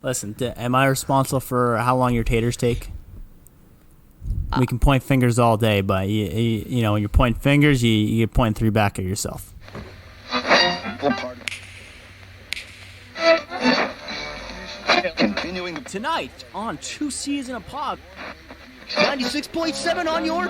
Listen, am I responsible for how long your taters take? We can point fingers all day, but you know, when you point fingers, you point three back at yourself. Continuing Tonight on Two C's in a Pod, 96.7 on your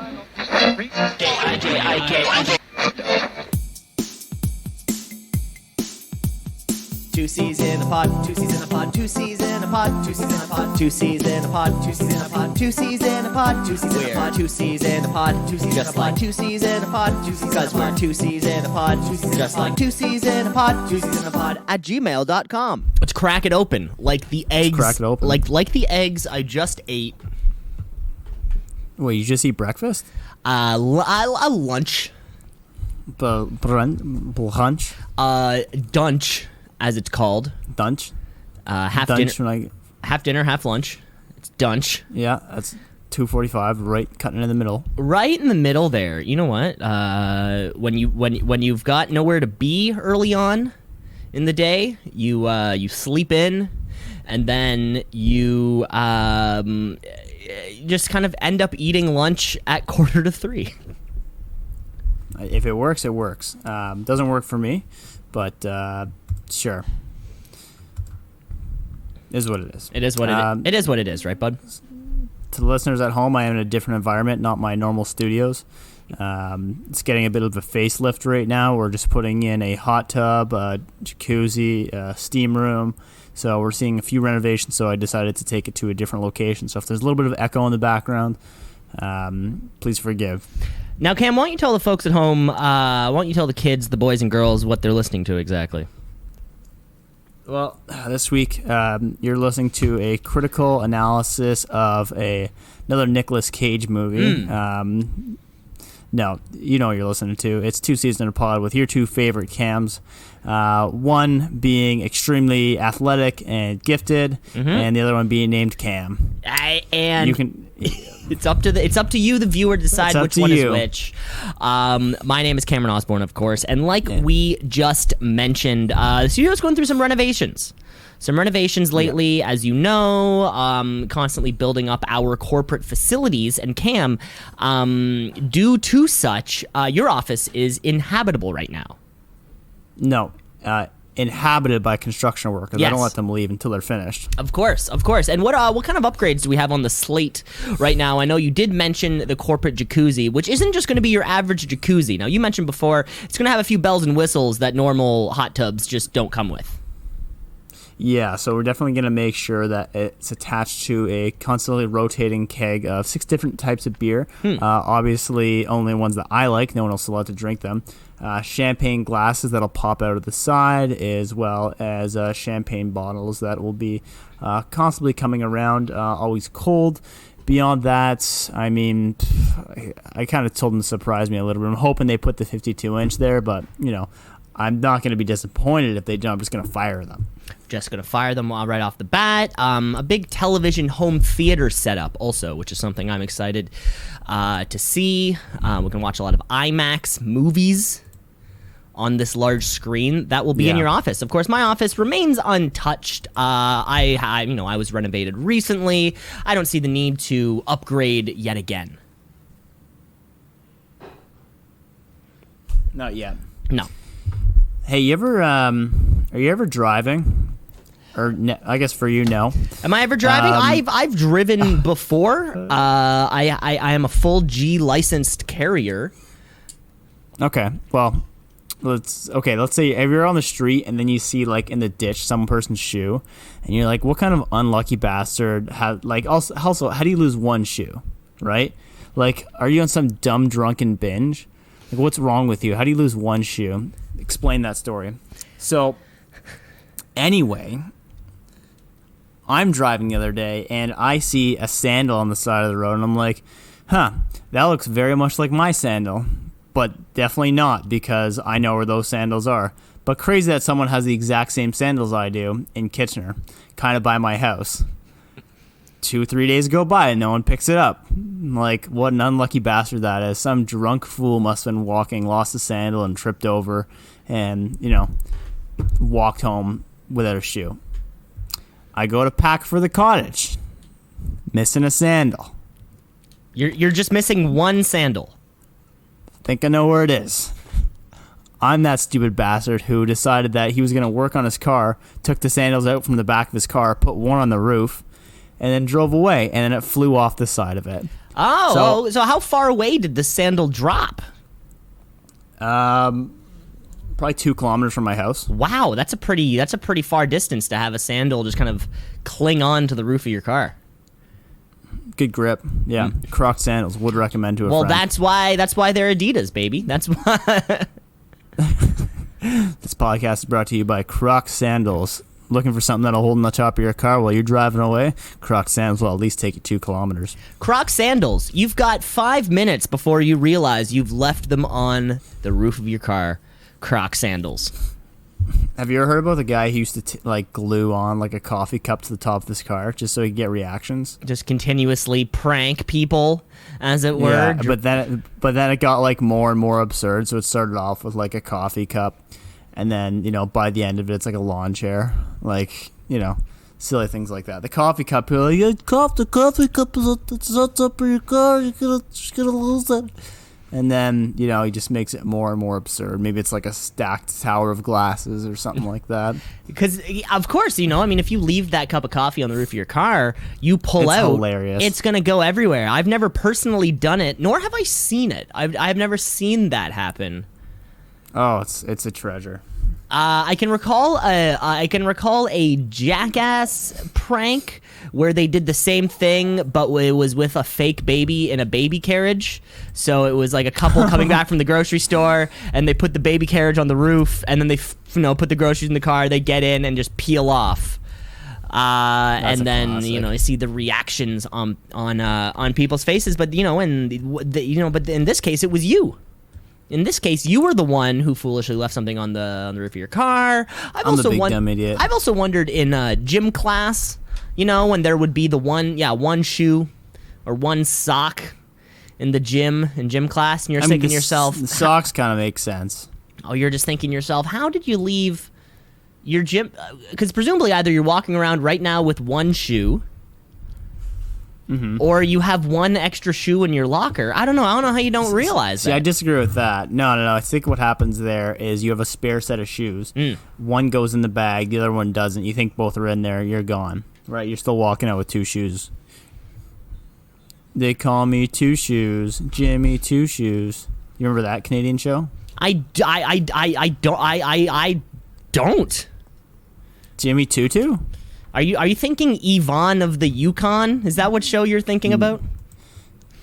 Two C's in a pod, two C's in a pod, two C's in a pod, two C's in a pod, two C's in a pod, two C's in a pod, two C's in a pod, two C's in a pod, two C's in a pod, two C's just like two C's in a pod, because we're two C's in a pod, just like two C's in a pod, two C's in a pod at gmail.com. Let's crack it open like the eggs. Crack it open. Like the eggs I just ate. Wait, you just eat breakfast? Lunch. Brunch? Dunch, as it's called. Dunch? Half Dunch dinner, half dinner, half lunch. It's dunch. Yeah, that's 2:45, right, cutting in the middle. Right in the middle there. You know what? When you've got nowhere to be early on in the day, you sleep in, and then you just kind of end up eating lunch at 2:45. If it works, it works. Doesn't work for me, but sure. Is what it is. It is what it is what it is, right, bud? To the listeners at home, I am in a different environment, not my normal studios. It's getting a bit of a facelift right now. We're just putting in a hot tub, a jacuzzi, a steam room. So we're seeing a few renovations, so I decided to take it to a different location. So if there's a little bit of echo in the background, please forgive. Now, Cam, why don't you tell the folks at home, why don't you tell the kids, the boys and girls, what they're listening to exactly? Well, this week you're listening to a critical analysis of another Nicolas Cage movie. No, you know what you're listening to. It's Two C's in a Pod with your two favorite Cams. One being extremely athletic and gifted, and the other one being named Cam. And you can. It's up to you, the viewer, to decide which one is which. My name is Cameron Osborne, of course, and like we just mentioned, the studio's going through some renovations. Some renovations lately, as you know, constantly building up our corporate facilities. And Cam, due to such, your office is inhabitable right now. No, inhabited by construction workers. Yes. I don't let them leave until they're finished. Of course. And what kind of upgrades do we have on the slate right now? I know you did mention the corporate jacuzzi, which isn't just going to be your average jacuzzi. Now, you mentioned before, it's going to have a few bells and whistles that normal hot tubs just don't come with. Yeah, so we're definitely going to make sure that it's attached to a constantly rotating keg of 6 different types of beer. Obviously, only ones that I like. No one else is allowed to drink them. Champagne glasses that'll pop out of the side, as well as champagne bottles that will be constantly coming around, always cold. Beyond that, I mean, I kind of told them to surprise me a little bit. I'm hoping they put the 52-inch there, but, you know, I'm not going to be disappointed if they don't. I'm just going to fire them. Just going to fire them right off the bat. A big television home theater setup also, which is something I'm excited to see. We can watch a lot of IMAX movies on this large screen. That will be in your office. Of course, my office remains untouched. I was renovated recently. I don't see the need to upgrade yet again. Not yet. No. Hey, are you ever driving? Or I guess for you, no. Am I ever driving? I've driven before. I am a full G licensed carrier. Okay. Well, let's say if you're on the street and then you see like in the ditch some person's shoe, and you're like, what kind of unlucky bastard also how do you lose one shoe, right? Like, are you on some dumb drunken binge? Like, what's wrong with you? How do you lose one shoe? Explain that story. So, anyway, I'm driving the other day, and I see a sandal on the side of the road, and I'm like, that looks very much like my sandal. But definitely not, because I know where those sandals are. But crazy that someone has the exact same sandals I do in Kitchener, kind of by my house. 2-3 days go by and no one picks it up. Like, what an unlucky bastard that is. Some drunk fool must have been walking, lost a sandal, and tripped over, and, walked home without a shoe. I go to pack for the cottage. Missing a sandal. You're just missing one sandal. Think I know where it is. I'm that stupid bastard who decided that he was going to work on his car, took the sandals out from the back of his car, put one on the roof, and then drove away, and then it flew off the side of it. So how far away did the sandal drop? Probably 2 kilometers from my house. Wow, that's a pretty far distance to have a sandal just kind of cling on to the roof of your car. Good grip. Yeah, Crocs sandals. Would recommend to a Well, friend. that's why they're Adidas, baby. That's why. This podcast is brought to you by Crocs sandals. Looking for something that'll hold on the top of your car while you're driving away? Crocs sandals will at least take you 2 kilometers. Crocs sandals. You've got 5 minutes before you realize you've left them on the roof of your car. Crocs sandals. Have you ever heard about the guy who used to like glue on like a coffee cup to the top of his car just so he could get reactions? Just continuously prank people, as it were. Yeah, but then it got like more and more absurd. So it started off with like a coffee cup, and then by the end of it, it's like a lawn chair, like silly things like that. The coffee cup, you're like, the coffee cup is at the top of your car. You're gonna lose it. And then, he just makes it more and more absurd. Maybe it's like a stacked tower of glasses or something like that. Because, of course, if you leave that cup of coffee on the roof of your car, you pull out. It's hilarious. It's going to go everywhere. I've never personally done it, nor have I seen it. I've never seen that happen. Oh, it's a treasure. I can recall a Jackass prank where they did the same thing, but it was with a fake baby in a baby carriage. So it was like a couple coming back from the grocery store, and they put the baby carriage on the roof, and then they put the groceries in the car. They get in and just peel off. And then classic. I see the reactions on people's faces, but but in this case it was you. In this case, you were the one who foolishly left something on the roof of your car. I'm the big dumb idiot. I've also wondered in gym class, when there would be the one shoe or one sock in gym class, and you're thinking to yourself, the socks kind of make sense. Oh, you're just thinking to yourself, how did you leave your gym? Because presumably either you're walking around right now with one shoe. Mm-hmm. Or you have one extra shoe in your locker. I don't know how you don't realize that. See, I disagree with that. No. I think what happens there is you have a spare set of shoes. One goes in the bag, the other one doesn't. You think both are in there, you're gone. Right? You're still walking out with 2 shoes. They call me 2 shoes, Jimmy 2 shoes. You remember that Canadian show? I don't. Jimmy Tutu? Are you thinking Yvonne of the Yukon? Is that what show you're thinking about?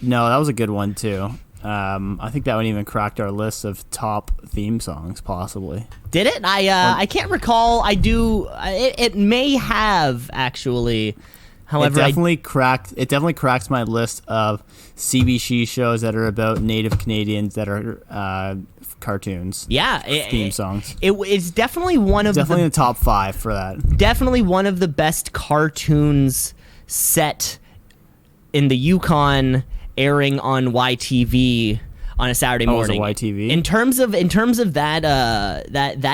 No, that was a good one too. I think that one even cracked our list of top theme songs, possibly. Did it? I can't recall. I do. It may have actually. However, it definitely cracks my list of CBC shows that are about Native Canadians that are cartoons. Yeah, theme songs. It's definitely one of in the top 5 for that. Definitely one of the best cartoons set in the Yukon, airing on YTV on a Saturday morning. Was it YTV? In terms of that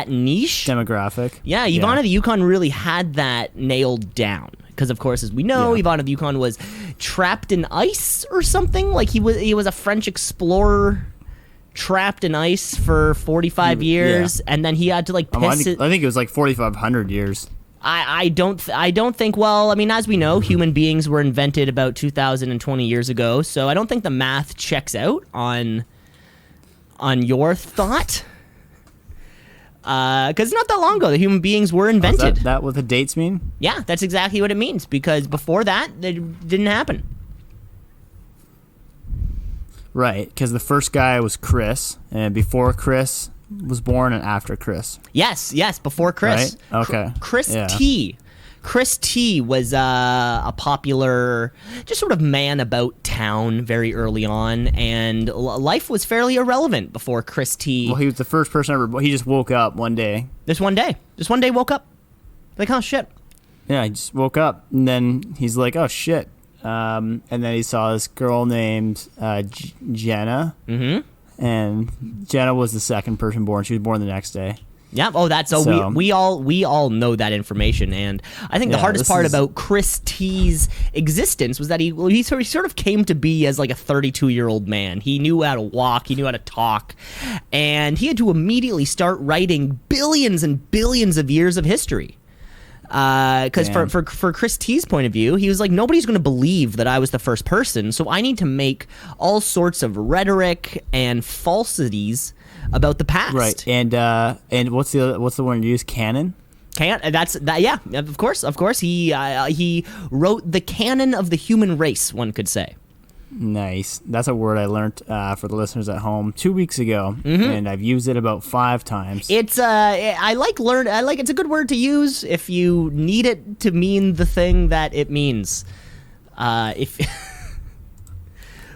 niche demographic. Yeah, Yvonne of the Yukon really had that nailed down. Because of course, as we know, Yvonne of the Yukon was trapped in ice or something. Like he was a French explorer trapped in ice for 45 years, and then he had to piss. I think it was like 4,500 years. I don't think. Well, I mean, as we know, human beings were invented about 2,020 years ago, so I don't think the math checks out on your thought. Because not that long ago, the human beings were invented. Is that what the dates mean? Yeah, that's exactly what it means. Because before that, it didn't happen. Right, because the first guy was Chris, and before Chris was born and after Chris. Yes, before Chris. Right? Okay. Chris T. Chris T was a popular, just sort of man about town very early on, and life was fairly irrelevant before Chris T. Well, he was the first person ever. He just woke up one day. Just one day woke up. Like, oh shit. Yeah, he just woke up, and then he's like, oh shit. And then he saw this girl named Jenna. Mm-hmm. And Jenna was the second person born. She was born the next day. Yeah. Oh, that's So- we all know that information, and I think the Yeah, hardest this part is- about Chris T's existence was that he sort of came to be as like a 32-year-old man. He knew how to walk, he knew how to talk, and he had to immediately start writing billions and billions of years of history. Because Damn. for Chris T's point of view, he was like, nobody's going to believe that I was the first person, so I need to make all sorts of rhetoric and falsities about the past. Right. And what's the one you use? Canon? Yeah, of course. He wrote the canon of the human race, one could say. Nice. That's a word I learned for the listeners at home 2 weeks ago, and I've used it about 5 times. It's it's a good word to use if you need it to mean the thing that it means.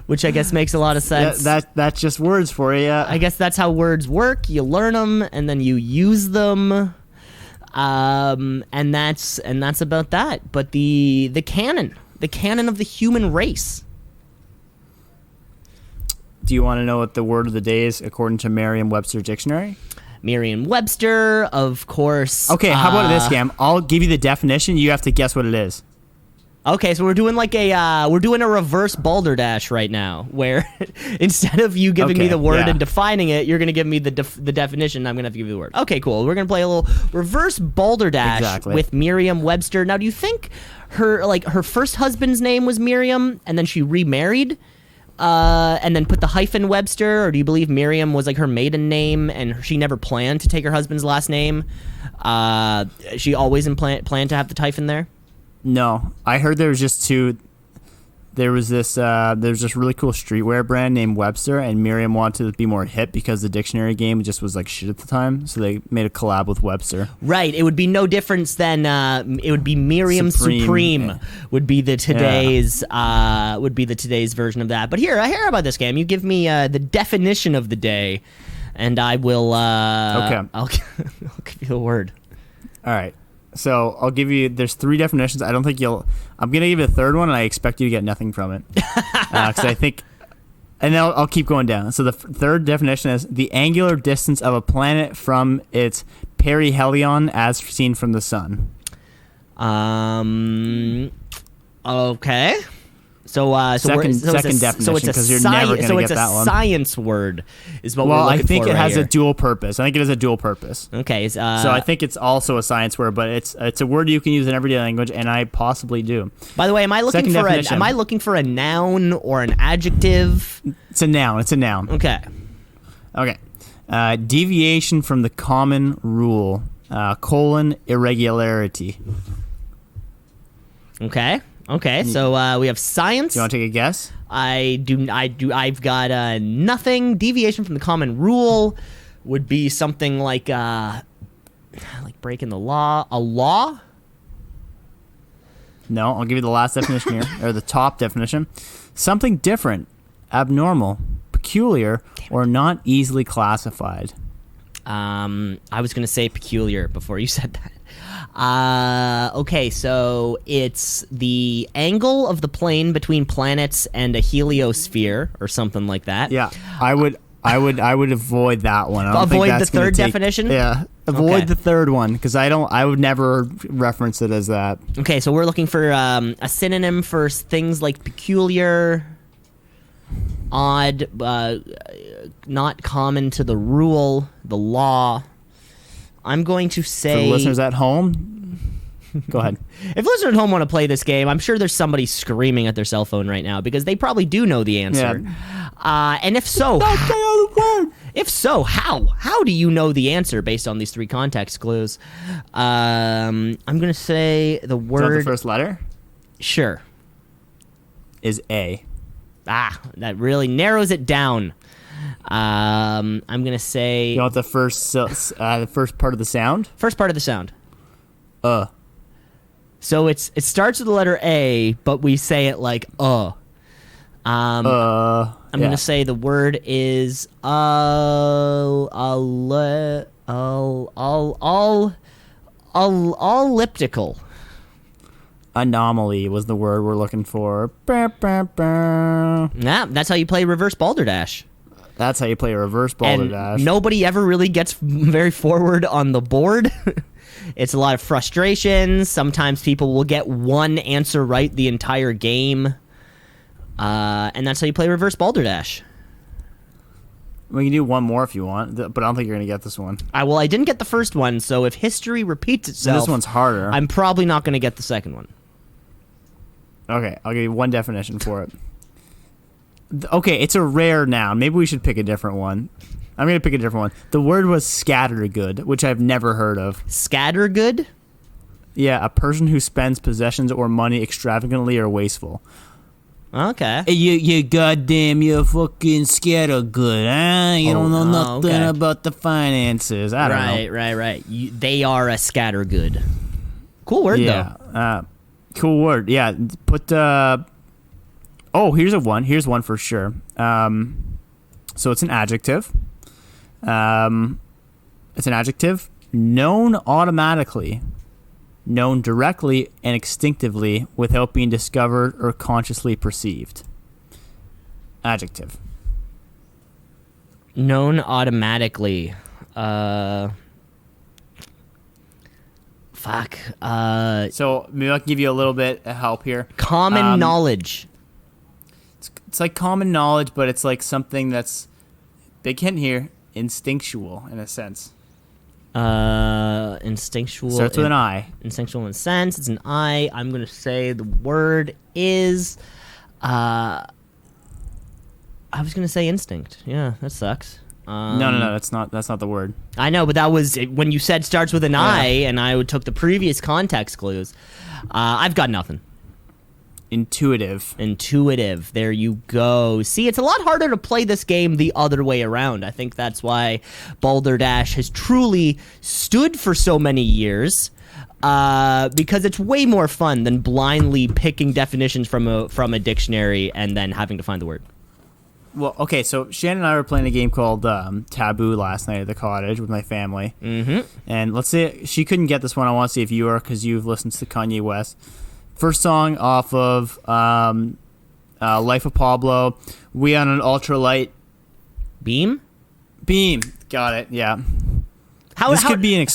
Which I guess makes a lot of sense. That's just words for you. I guess that's how words work. You learn them and then you use them. And that's about that. But the canon of the human race. Do you want to know what the word of the day is according to Merriam-Webster Dictionary? Merriam-Webster, of course. Okay, how about this, Cam? I'll give you the definition. You have to guess what it is. Okay, so we're doing a reverse balderdash right now, where instead of you giving me Okay, the word yeah. and defining it, you're gonna give me the definition. And I'm gonna have to give you the word. Okay, cool. We're gonna play a little reverse balderdash Exactly. with Merriam-Webster. Now, do you think her first husband's name was Miriam, and then she remarried, and then put the hyphen Webster, or do you believe Miriam was like her maiden name and she never planned to take her husband's last name? She always planned to have the hyphen there. No, I heard there was just two. There was this really cool streetwear brand named Webster, and Merriam wanted to be more hip because the dictionary game just was like shit at the time, so they made a collab with Webster. Right. It would be no difference than it would be Miriam Supreme, Yeah. would be the today's version of that. But here, I hear about this game. You give me the definition of the day, and I will. Okay. I'll give you the word. All right. So I'll give you. There's 3 definitions. I don't think you'll. I'm gonna give you a third one, and I expect you to get nothing from it, because I think. And then I'll keep going down. So the third definition is the angular distance of a planet from its perihelion as seen from the sun. Okay. So Second definition, 'cause you're never gonna get that one. Science word is what we're Well, looking I think for it right has here. a dual purpose. I think it has a dual purpose. Okay. So I think it's also a science word, but it's a word you can use in everyday language, and I possibly do. By the way, am I looking for a noun or an adjective? It's a noun. It's a noun. Okay. Okay. Deviation from the common rule. Irregularity. Okay. So we have science. Do you want to take a guess? I do. I've got nothing. Deviation from the common rule would be something like breaking the law. A law. No, I'll give you the last definition here, or the top definition. Something different, abnormal, peculiar, or not easily classified. I was gonna say peculiar before you said that. Okay, so it's the angle of the plane between planets and a heliosphere, or something like that. Yeah, I would avoid that one. I don't think Avoid that's the gonna third take- definition? Yeah, avoid Okay. the third one because I would never reference it as that. Okay, so we're looking for a synonym for things like peculiar, odd, not common to the rule, the law. I'm going to For say... the listeners at home, go ahead. If listeners at home want to play this game, I'm sure there's somebody screaming at their cell phone right now because they probably do know the answer. And if so... If so, how? How do you know the answer based on these 3 context clues? I'm going to say the So word... the first letter Sure. is A. That really narrows it down. I'm gonna say You want the first part of the sound? first part of the sound. Uh. So it starts with the letter A, but we say it like I'm Yeah. gonna say the word is elliptical. Anomaly was the word we're looking for. Bah, bah, bah. Yeah, that's how you play reverse balderdash. That's how you play a reverse And balderdash. nobody ever really gets very forward on the board. It's a lot of frustrations. Sometimes people will get one answer right the entire game. And that's how you play reverse balderdash. We can do one more if you want, but I don't think you're going to get this one. Well, I didn't get the first one, so if history repeats And itself, this one's harder. I'm probably not going to get the second one. Okay, I'll give you one definition for it. Okay, it's a rare noun. Maybe we should pick a different one. I'm going to pick a different one. The word was scattergood, which I've never heard of. Scattergood? Yeah, a person who spends possessions or money extravagantly or wasteful. Okay. Hey, you goddamn, you fucking scattergood, huh? You don't know nothing okay. about the finances. I don't know. Right. They are a scattergood. Cool word, though. Cool word. Yeah, put... Oh, here's one for sure. So it's an adjective. It's an adjective known automatically, known directly and instinctively without being discovered or consciously perceived. Adjective. Known automatically. Fuck. So maybe I can give you a little bit of help here. Common knowledge. It's like common knowledge, but it's like something that's, big hint here, instinctual in a sense. Instinctual. Starts with an I. Instinctual in a sense. It's an I. I'm going to say the word is... I was going to say instinct. Yeah, that sucks. No, that's not the word. I know, but that was when you said starts with an I, and I took the previous context clues. I've got nothing. Intuitive. There you go. See, it's a lot harder to play this game the other way around. I think that's why Balderdash has truly stood for so many years. Because it's way more fun than blindly picking definitions from a dictionary and then having to find the word. Well, okay, so Shannon and I were playing a game called Taboo last night at the cottage with my family. Mm-hmm. And let's say she couldn't get this one. I want to see if you are, because you've listened to Kanye West. First song off of Life of Pablo. We on an ultralight Beam. Got it. Yeah. How could be an.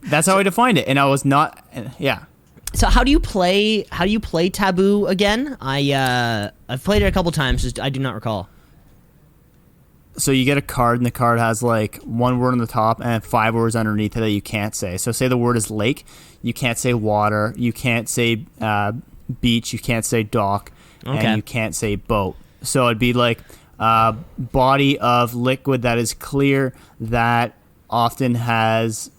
That's how I defined it, and I was not. Yeah. So how do you play Taboo again? I've played it a couple times. Just I do not recall. So you get a card, and the card has like one word on the top and 5 words underneath it that you can't say. So say the word is lake, you can't say water, you can't say beach, you can't say dock, and you can't say boat. So it'd be like body of liquid that is clear that often has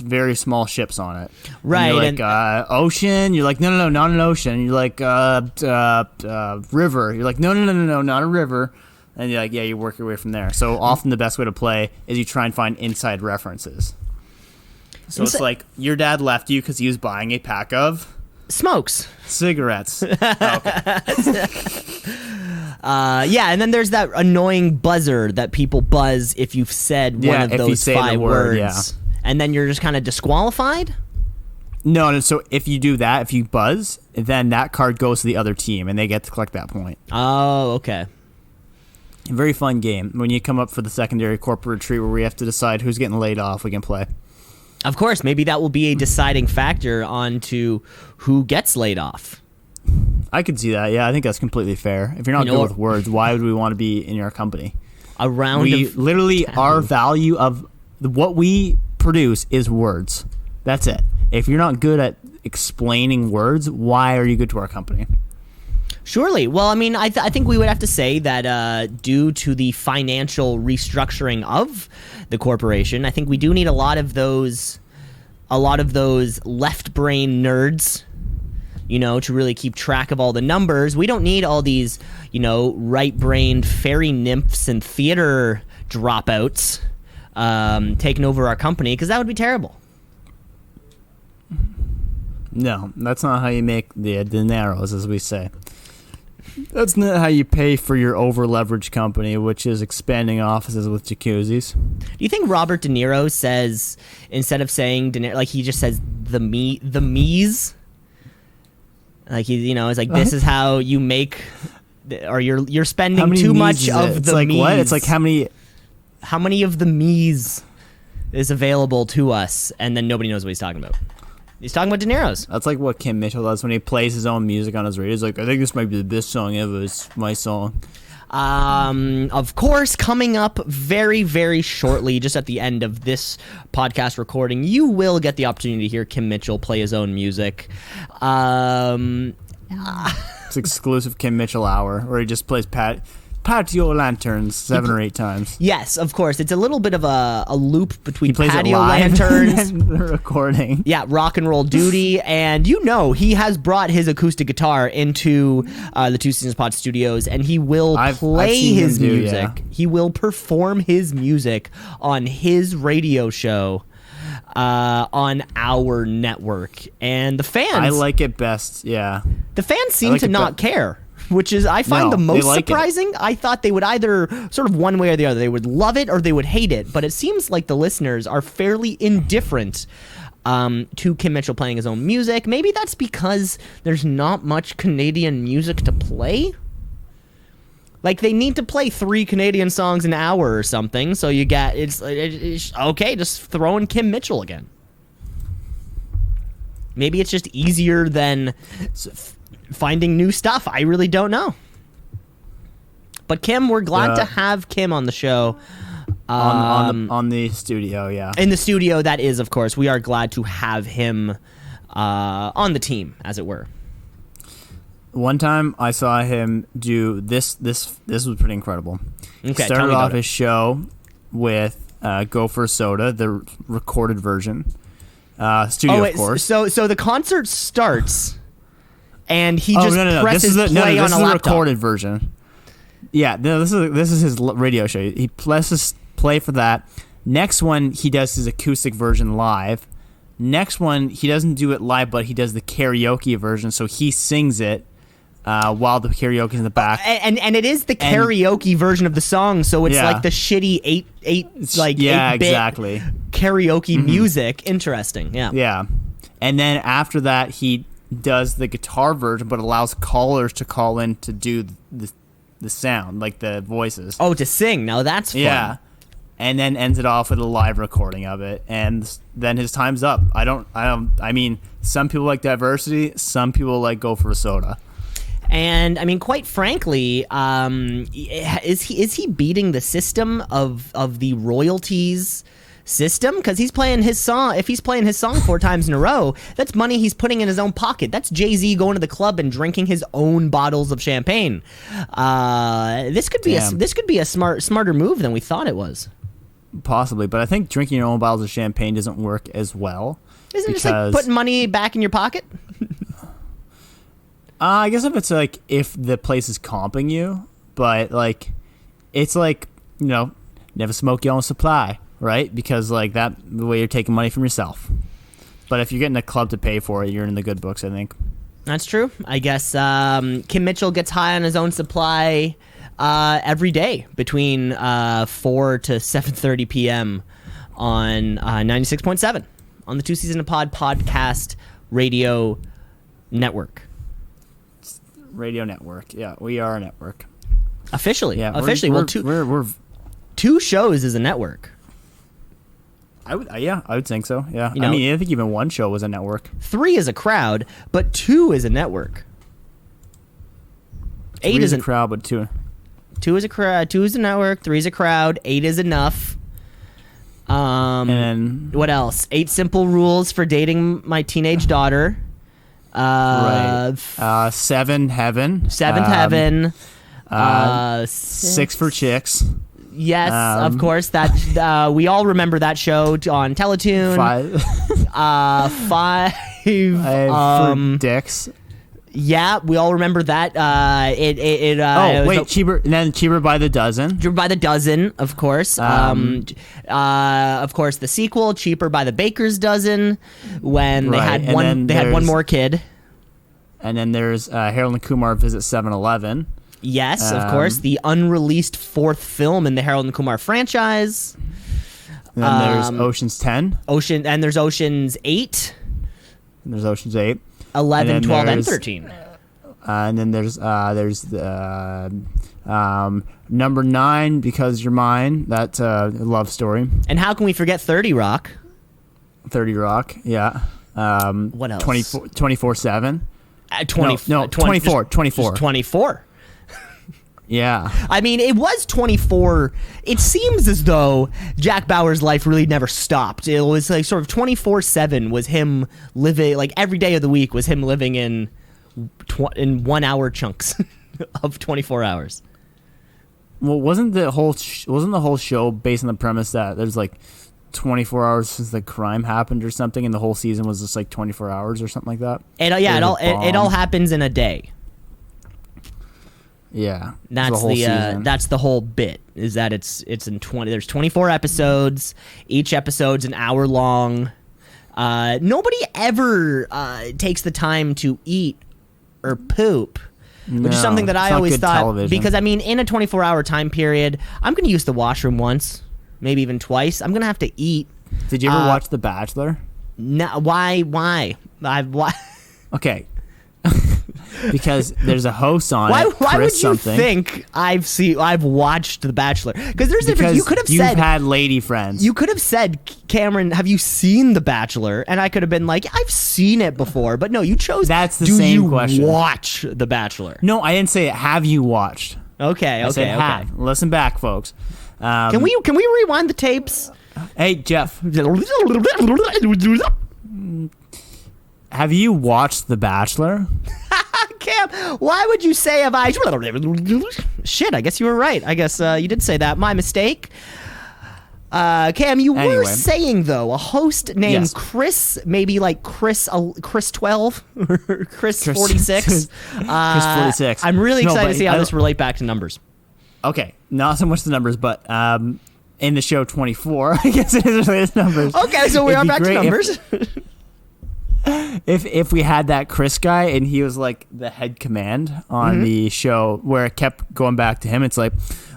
very small ships on it. Right. And you're like, ocean. You're like, no, not an ocean. You're like, river. You're like, no, not a river. And you're like, yeah, you work your way from there. So often the best way to play is you try and find inside references. So it's like your dad left you because he was buying a pack of smokes. Cigarettes. Okay. Yeah, and then there's that annoying buzzer that people buzz if you've said one of those 5 words. Yeah. And then you're just kind of disqualified? No, so if you do that, if you buzz, then that card goes to the other team, and they get to collect that point. Oh, okay. A very fun game. When you come up for the secondary corporate retreat where we have to decide who's getting laid off, we can play. Of course, maybe that will be a deciding factor on to who gets laid off. I could see that. Yeah, I think that's completely fair. If you're not good with words, why would we want to be in your company? Our value of what we produce is words. That's it. If you're not good at explaining words, why are you good to our company? Surely. Well, I mean, I think we would have to say that due to the financial restructuring of the corporation, I think we do need a lot of those left brain nerds, to really keep track of all the numbers. We don't need all these, right-brained fairy nymphs and theater dropouts taking over our company, because that would be terrible. No, that's not how you make the dineros, as we say. That's not how you pay for your over-leveraged company, which is expanding offices with jacuzzis. Do you think Robert De Niro says, instead of saying he just says the me's? Like, it's like, this is how you make or you're spending too much of it's the like me's. what? It's like how many of the me's is available to us, and then nobody knows what he's talking about. He's talking about De Niro's. That's like what Kim Mitchell does when he plays his own music on his radio. He's like, I think this might be the best song ever. It's my song. Of course, coming up very, very shortly, just at the end of this podcast recording, you will get the opportunity to hear Kim Mitchell play his own music. It's exclusive Kim Mitchell hour where he just plays patio lanterns 7 or 8 times. Yes, of course. It's a little bit of a loop between He plays patio it live lanterns. and then the recording. Yeah, rock and roll duty, and he has brought his acoustic guitar into the Two Seasons Pod studios, and he will play I've seen his him do, music. yeah. He will perform his music on his radio show on our network, and the fans. I like it best. Yeah, the fans seem like to it not care. Which is, I find No, the they most like it. surprising. I thought they would either sort of one way or the other. They would love it or they would hate it. But it seems like the listeners are fairly indifferent to Kim Mitchell playing his own music. Maybe that's because there's not much Canadian music to play. Like, they need to play 3 Canadian songs an hour or something. So you get, it's okay, just throw in Kim Mitchell again. Maybe it's just easier than finding new stuff. I really don't know. But Kim, we're glad to have Kim on the show. on the studio, yeah. In the studio, that is, of course. We are glad to have him on the team, as it were. One time I saw him do this. This was pretty incredible. Okay, tell Started me about off his show with Go for Soda, the recorded version. Studio, of course. So the concert starts, and he just presses This play on is a the laptop. recorded version. Yeah, no, this is his radio show. He presses play for that. Next one, he does his acoustic version live. Next one, he doesn't do it live, but he does the karaoke version, so he sings it while the karaoke is in the back. And it is the karaoke version of the song, so it's like the shitty 8-bit exactly. karaoke music. Interesting, yeah. Yeah. And then after that, he does the guitar version, but allows callers to call in to do the sound, like the voices. Oh, to sing. Now that's fun. Yeah. And then ends it off with a live recording of it. And then his time's up. I mean, some people like diversity, some people like Go for a Soda. And I mean, quite frankly, is he beating the system of the royalties system? Because he's playing his song. If he's playing his song 4 times in a row, that's money he's putting in his own pocket. That's Jay-Z going to the club and drinking his own bottles of champagne. This could be a smarter move than we thought it was. Possibly, but I think drinking your own bottles of champagne doesn't work as well. Isn't it just like putting money back in your pocket? I guess if it's like if the place is comping you, but like it's like, never smoke your own supply, right? Because like that the way you're taking money from yourself. But if you're getting a club to pay for it, you're in the good books, I think. That's true. I guess Kim Mitchell gets high on his own supply every day between 4 to 7:30 p.m. on 96.7 on the Two Season a Pod podcast radio network. Radio network. Yeah, we are a network. Officially. Yeah, officially. We're 2 shows is a network. I would think so. Yeah. I think even 1 show was a network. 3 is a crowd, but 2 is a network. 8 is a crowd, but 2. 2 is a crowd. 2 is a network. 3 is a crowd. 8 is enough. And then what else? 8 simple rules for dating my teenage daughter. Right. 7 heaven. 7 heaven. 6 for chicks. Yes, of course. That we all remember that show on Teletoon. 5. 5 for dicks. Yeah, we all remember that. Cheaper. And then cheaper by the dozen. Cheaper by the dozen, of course. Of course, the sequel, cheaper by the baker's dozen, when they had one more kid. And then there's Harold and Kumar visit 7-Eleven. Yes, of course, the unreleased 4th film in the Harold and Kumar franchise. And then there's Ocean's 10. There's Ocean's 8. And there's Ocean's 8. 11, 12, and 13. And then there's number 9, Because You're Mine. That's a love story. And how can we forget 30 Rock? 30 Rock, yeah. What else? 24/7. 24. 24. Yeah. I mean, it was 24. It seems as though Jack Bauer's life really never stopped. It was like sort of 24/7 was him living, like every day of the week was him living in 1 hour chunks of 24 hours. Well, wasn't the whole show based on the premise that there's like 24 hours since the crime happened or something, and the whole season was just like 24 hours or something like that? It all happens in a day. Yeah, That's the whole bit, is that it's in 20. There's 24 episodes. Each episode's an hour long. Nobody ever takes the time to eat or poop, which is something that I always thought television. Because I mean, in a 24-hour time period, I'm going to use the washroom once, maybe even twice. I'm going to have to eat. Did you ever watch The Bachelor? No. Why? Why? Okay. Because there's a host on why, it. Why Chris would you something. think I've watched The Bachelor? Because there's a difference. You could have you've said had lady friends. You could have said, Cameron, have you seen The Bachelor? And I could have been like, I've seen it before. But no, you chose. That's the do same you question. Watch The Bachelor? No, I didn't say it. Have you watched? Okay. I said have. Listen back, folks. Can we rewind the tapes? Hey, Jeff. Have you watched The Bachelor? Cam, why would you say have I? Shit, I guess you were right. I guess you did say that. My mistake. Cam, you were saying, though, a host named Chris, maybe like Chris 12 or Chris 46. Chris 46. I'm really excited to see how this relate back to numbers. Okay, not so much the numbers, but in the show 24, I guess it is related to numbers. Okay, so we are back to numbers. If we had that Chris guy and he was like the head command on the show where it kept going back to him, it's like,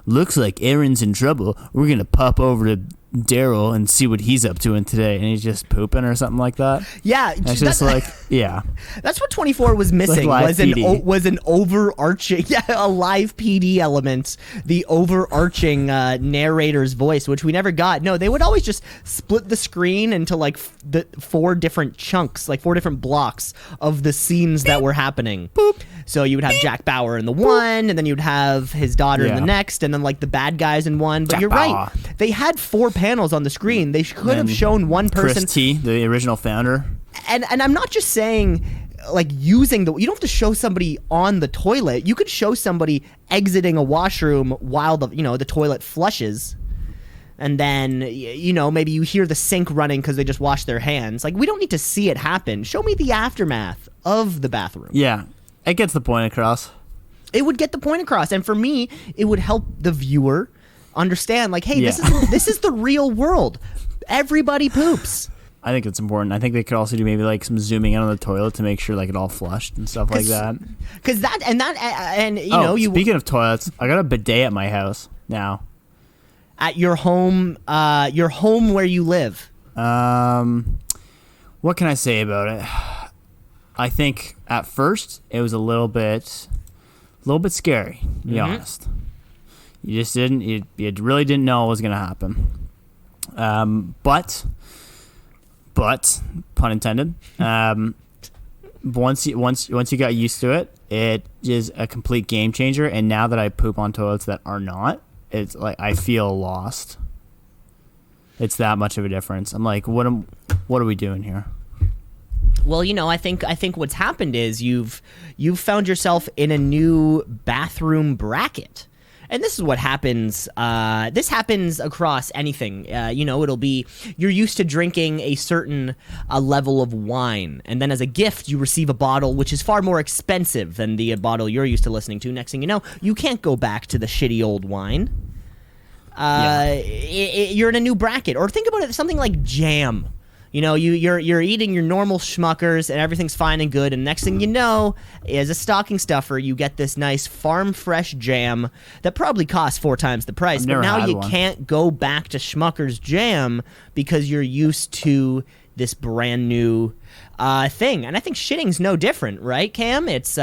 looks like Aaron's in trouble. We're going to pop over to Daryl and see what he's up to in today. And he's just pooping or something like that. Yeah. It's just like, yeah. That's what 24 was missing, like was an overarching, a live PD element, the overarching narrator's voice, which we never got. No, they would always just split the screen into like the 4 different chunks, like 4 different blocks of the scenes that were happening. Boop. So you would have Jack Bauer in the one, and then you'd have his daughter in the next, and then like the bad guys in one. But Jack you're Bauer. Right. They had 4 panels on the screen. They could have shown one person. Chris T, the original founder. And I'm not just saying like using you don't have to show somebody on the toilet. You could show somebody exiting a washroom while the toilet flushes. And then, maybe you hear the sink running because they just washed their hands. Like, we don't need to see it happen. Show me the aftermath of the bathroom. Yeah, it gets the point across. It would get the point across. And for me, it would help the viewer understand, like, hey, this is the real world. Everybody poops. I think it's important. I think they could also do maybe like some zooming in on the toilet to make sure like it all flushed and stuff like that. Because speaking of toilets, I got a bidet at my house now. At your home where you live. What can I say about it? I think at first it was a little bit scary, to be honest. You just you really didn't know what was going to happen. But pun intended. Once you got used to it, it is a complete game changer. And now that I poop on toilets that are not, it's like I feel lost. It's that much of a difference. I'm like, what are we doing here? Well, I think what's happened is you've found yourself in a new bathroom bracket. And this is what happens. This happens across anything. It'll be you're used to drinking a certain level of wine, and then as a gift, you receive a bottle which is far more expensive than the bottle you're used to listening to. Next thing you know, you can't go back to the shitty old wine. You're in a new bracket. Or think about it, something like jam. You're eating your normal schmuckers and everything's fine and good, and next thing you know, as a stocking stuffer, you get this nice farm fresh jam that probably costs 4 times the price. But now you can't go back to Schmucker's jam because you're used to this brand new thing. And I think shitting's no different, right, Cam? It's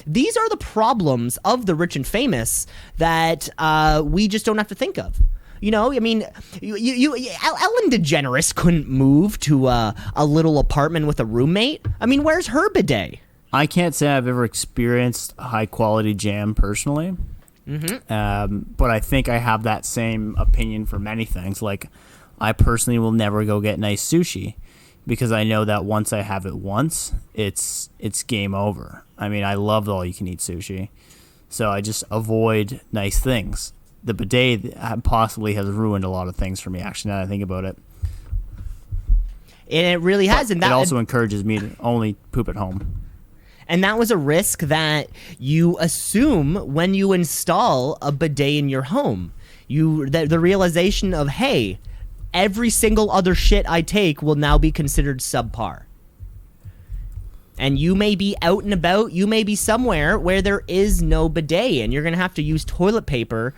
these are the problems of the rich and famous that we just don't have to think of. You know, I mean, Ellen DeGeneres couldn't move to a little apartment with a roommate. I mean, where's her bidet? I can't say I've ever experienced high quality jam personally, but I think I have that same opinion for many things. Like, I personally will never go get nice sushi because I know that once I have it once, it's game over. I mean, I love all you can eat sushi, so I just avoid nice things. The bidet possibly has ruined a lot of things for me, actually, now that I think about it. And it really has. And that it also encourages me to only poop at home. And that was a risk that you assume when you install a bidet in your home. The realization of, hey, every single other shit I take will now be considered subpar. And you may be out and about, you may be somewhere where there is no bidet, and you're going to have to use toilet paper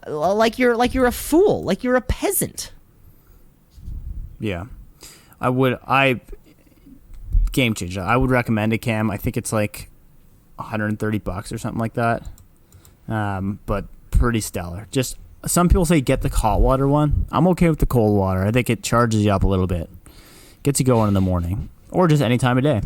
like you're a fool, like you're a peasant. Yeah. Game changer. I would recommend it, Cam. I think it's like $130 or something like that. But pretty stellar. Just some people say get the hot water one. I'm okay with the cold water. I think it charges you up a little bit. Gets you going in the morning. Or just any time of day.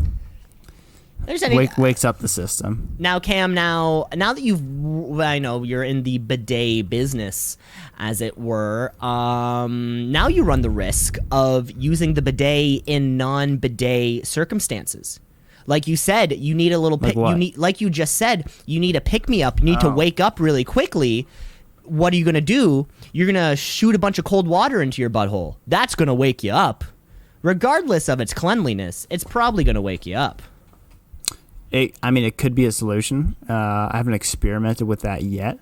Wakes up the system. Now, Cam, now that I know you're in the bidet business, as it were, now you run the risk of using the bidet in non-bidet circumstances. Like you said, you need a little like you just said, you need a pick-me-up. You need to wake up really quickly. What are you going to do? You're going to shoot a bunch of cold water into your butthole. That's going to wake you up. Regardless of its cleanliness, it's probably going to wake you up. It could be a solution. I haven't experimented with that yet.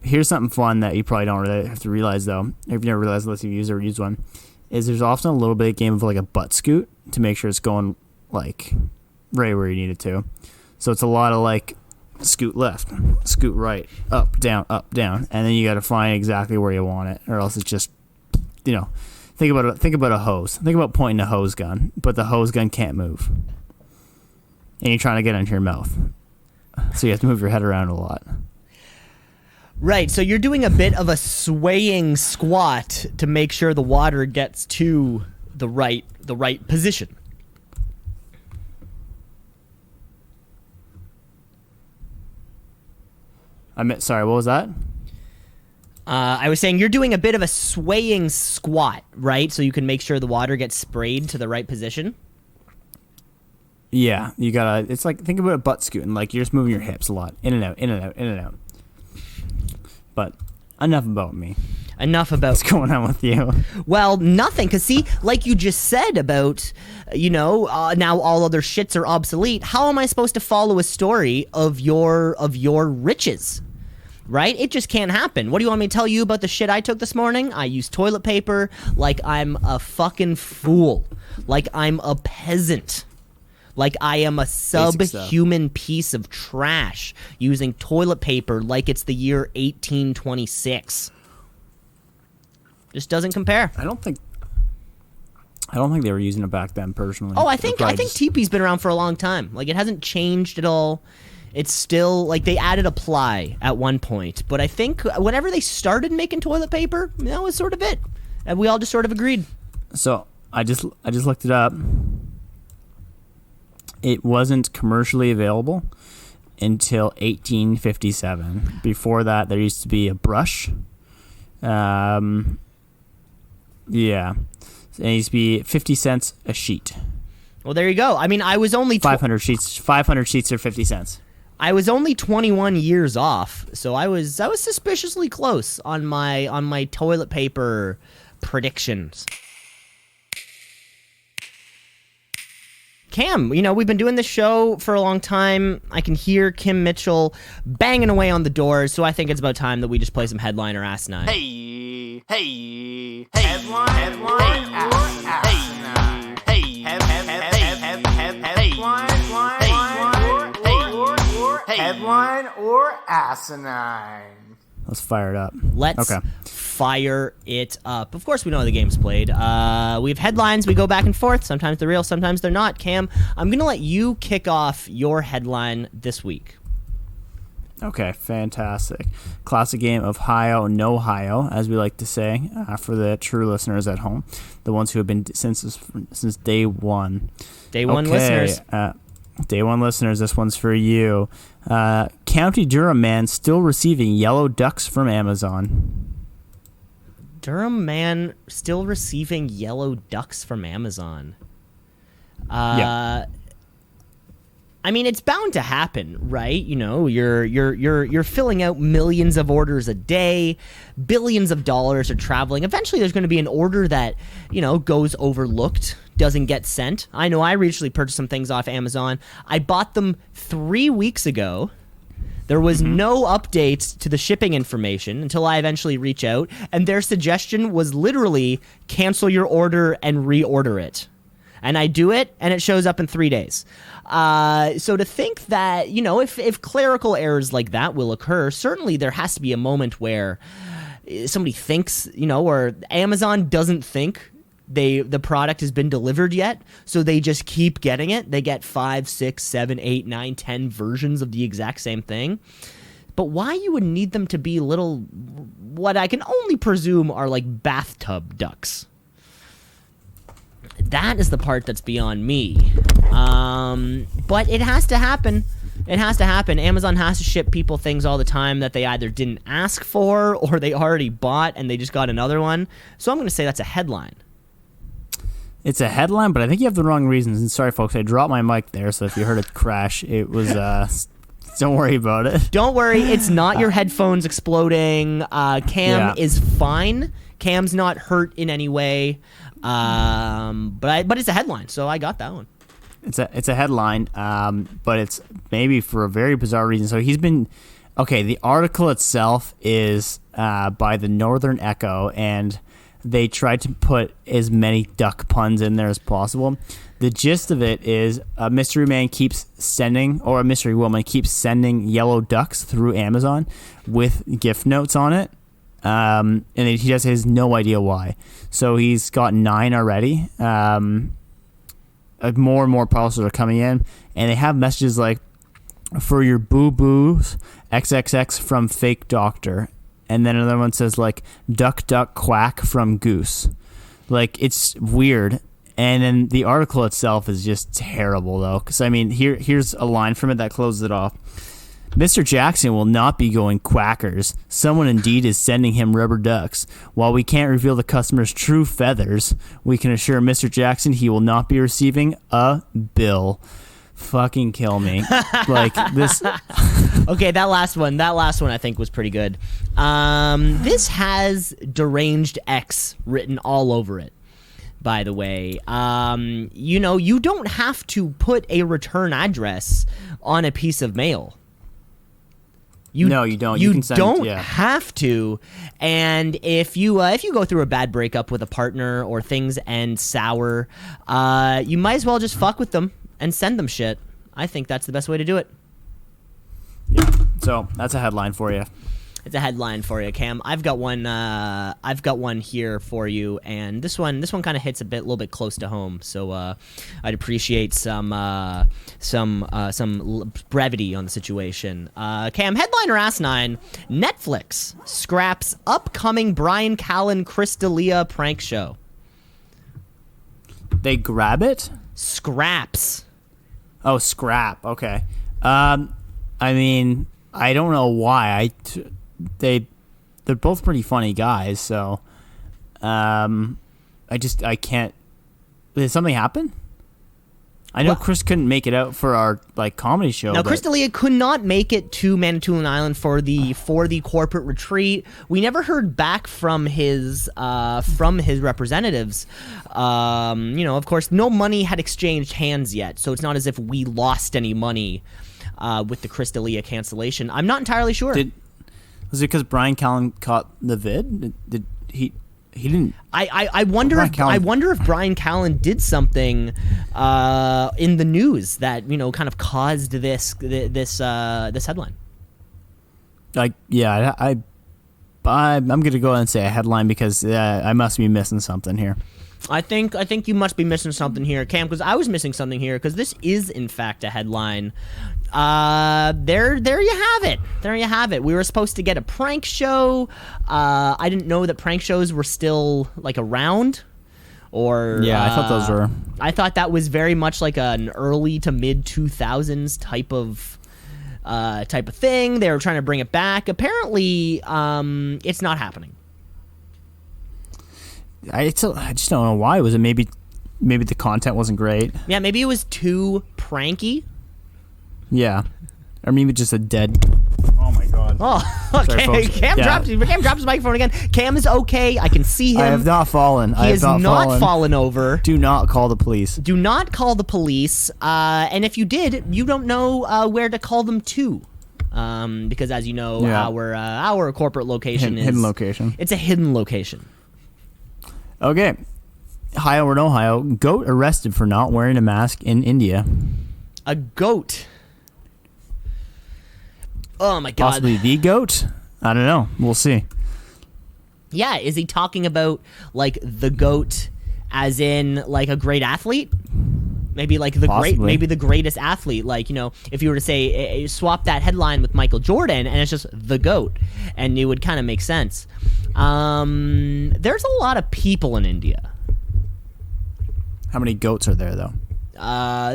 Here's something fun that you probably don't really have to realize, though. If you've never realized unless you've used or used one, is there's often a little bit of game of like a butt scoot to make sure it's going like right where you need it to. So it's a lot of like scoot left, scoot right, up, down, and then you got to find exactly where you want it, or else it's just, you know, think about a hose. Think about pointing a hose gun, but the hose gun can't move. And you're trying to get into your mouth. So you have to move your head around a lot. Right, so you're doing a bit of a swaying squat to make sure the water gets to the right position. Sorry, what was that? I was saying you're doing a bit of a swaying squat, right? So you can make sure the water gets sprayed to the right position. Yeah, you gotta. It's like, think about a butt scooting. Like, you're just moving your hips a lot, in and out, in and out, in and out. But enough about me. Enough about what's going on with you. Well, nothing. Cause see, like you just said about, now all other shits are obsolete. How am I supposed to follow a story of your riches? Right? It just can't happen. What do you want me to tell you about the shit I took this morning? I used toilet paper like I'm a fucking fool. Like I'm a peasant. Like I am a subhuman piece of trash using toilet paper like it's the year 1826. Just doesn't compare. I don't think they were using it back then personally. Oh, I think TP's been around for a long time. Like it hasn't changed at all. It's still like they added a ply at one point, but I think whenever they started making toilet paper, that was sort of it. And we all just sort of agreed. So, I just looked it up. It wasn't commercially available until 1857. Before that, there used to be a brush. Yeah. And it used to be 50 cents a sheet. Well, there you go. I mean, I was only 500 sheets. 500 sheets are 50 cents. I was only 21 years off, so I was suspiciously close on my toilet paper predictions. Cam, we've been doing this show for a long time. I can hear Kim Mitchell banging away on the doors, so I think it's about time that we just play some Headline or Asinine. Hey, Headline, Asinine. Headline or Asinine. Let's fire it up. Let's fire it up. Of course, we know how the game's played. We have headlines. We go back and forth. Sometimes they're real, sometimes they're not. Cam, I'm going to let you kick off your headline this week. Okay, fantastic. Classic game of Hio, no Hio, as we like to say, for the true listeners at home, the ones who have been since day one. Day one listeners. Day one listeners, this one's for you. County Durham man still receiving yellow ducks from Amazon. Durham man still receiving yellow ducks from Amazon. Yeah. I mean, it's bound to happen, right? You know, you're filling out millions of orders a day, billions of dollars are traveling. Eventually, there's going to be an order that, you know, goes overlooked, doesn't get sent. I know I recently purchased some things off Amazon. I bought them 3 weeks ago. There was no update to the shipping information until I eventually reach out, and their suggestion was literally cancel your order and reorder it. And I do it, and it shows up in 3 days. So to think that, you know, if clerical errors like that will occur, certainly there has to be a moment where somebody thinks, you know, or Amazon doesn't think the product has been delivered yet, so they just keep getting it. They get 5, 6, 7, 8, 9, 10 versions of the exact same thing. But why you would need them to be little, what I can only presume are like bathtub ducks? That is the part that's beyond me. But it has to happen. It has to happen. Amazon has to ship people things all the time that they either didn't ask for or they already bought and they just got another one. So I'm going to say that's a headline. It's a headline, but I think you have the wrong reasons. And sorry, folks, I dropped my mic there, so if you heard it crash, it was... don't worry about it. Don't worry. It's not your headphones exploding. Cam is fine. Cam's not hurt in any way. But it's a headline, so I got that one. It's a headline, but it's maybe for a very bizarre reason. So he's been... Okay, the article itself is by the Northern Echo, and they tried to put as many duck puns in there as possible. The gist of it is a mystery man keeps sending, or a mystery woman keeps sending yellow ducks through Amazon with gift notes on it. And he just has no idea why. So he's got 9 already. More and more parcels are coming in, and they have messages like, for your boo-boos, XXX from fake doctor. And then another one says like, duck, duck, quack from goose. Like, it's weird. And then the article itself is just terrible, though. Because, I mean, here's a line from it that closes it off. Mr. Jackson will not be going quackers. Someone indeed is sending him rubber ducks. While we can't reveal the customer's true feathers, we can assure Mr. Jackson he will not be receiving a bill. Fucking kill me. Like this. Okay, that last one I think was pretty good. This has deranged X written all over it. By the way, you know, you don't have to put a return address on a piece of mail. No, you don't. You can send, don't have to. And if you go through a bad breakup with a partner or things end sour, you might as well just fuck with them and send them shit. I think that's the best way to do it. Yeah. So that's a headline for you. It's a headline for you, Cam. I've got one. I've got one here for you, and this one kind of hits a little bit close to home. So I'd appreciate some brevity on the situation. Cam, headline or asinine? Netflix scraps upcoming Brian Callen Chris D'Elia prank show. They grab it? Scraps. Oh, scrap. Okay. I mean, I don't know why. They're both pretty funny guys, so I can't. Did something happen? I know Chris couldn't make it out for our comedy show. Now, Chris D'Elia could not make it to Manitoulin Island for the corporate retreat. We never heard back from his representatives. You know, of course, no money had exchanged hands yet, so it's not as if we lost any money with the Chris D'Elia cancellation. I'm not entirely sure. Was it because Brian Callen caught the vid? Did he didn't. I wonder if Brian Callen did something in the news that, you know, kind of caused this headline. I I'm going to go ahead and say a headline because I must be missing something here. I think you must be missing something here, Cam, because I was missing something here, because this is in fact a headline. There you have it. There you have it. We were supposed to get a prank show. I didn't know that prank shows were still like around. Or yeah, I thought those were. I thought that was very much like an early to mid 2000s type of thing. They were trying to bring it back. Apparently, it's not happening. I just don't know why. Was it maybe the content wasn't great? Yeah, maybe it was too pranky. Yeah, or maybe just a dead. Oh my god. Oh, Sorry, okay. folks. Cam Yeah. drops his microphone again. Cam is okay. I can see him. I have not fallen. He has not fallen over. Do not call the police. Do not call the police. And if you did, you don't know where to call them to. Because as you know, Yeah. our corporate location is hidden location. It's a hidden location. Okay. Ohio. Goat arrested for not wearing a mask in India. A goat. Oh my god. Possibly the goat? I don't know. We'll see. Yeah, is he talking about like the goat as in like a great athlete? Maybe like maybe the greatest athlete. Like, you know, if you were to say swap that headline with Michael Jordan and it's just the GOAT, and it would kind of make sense. There's a lot of people in India. How many goats are there though?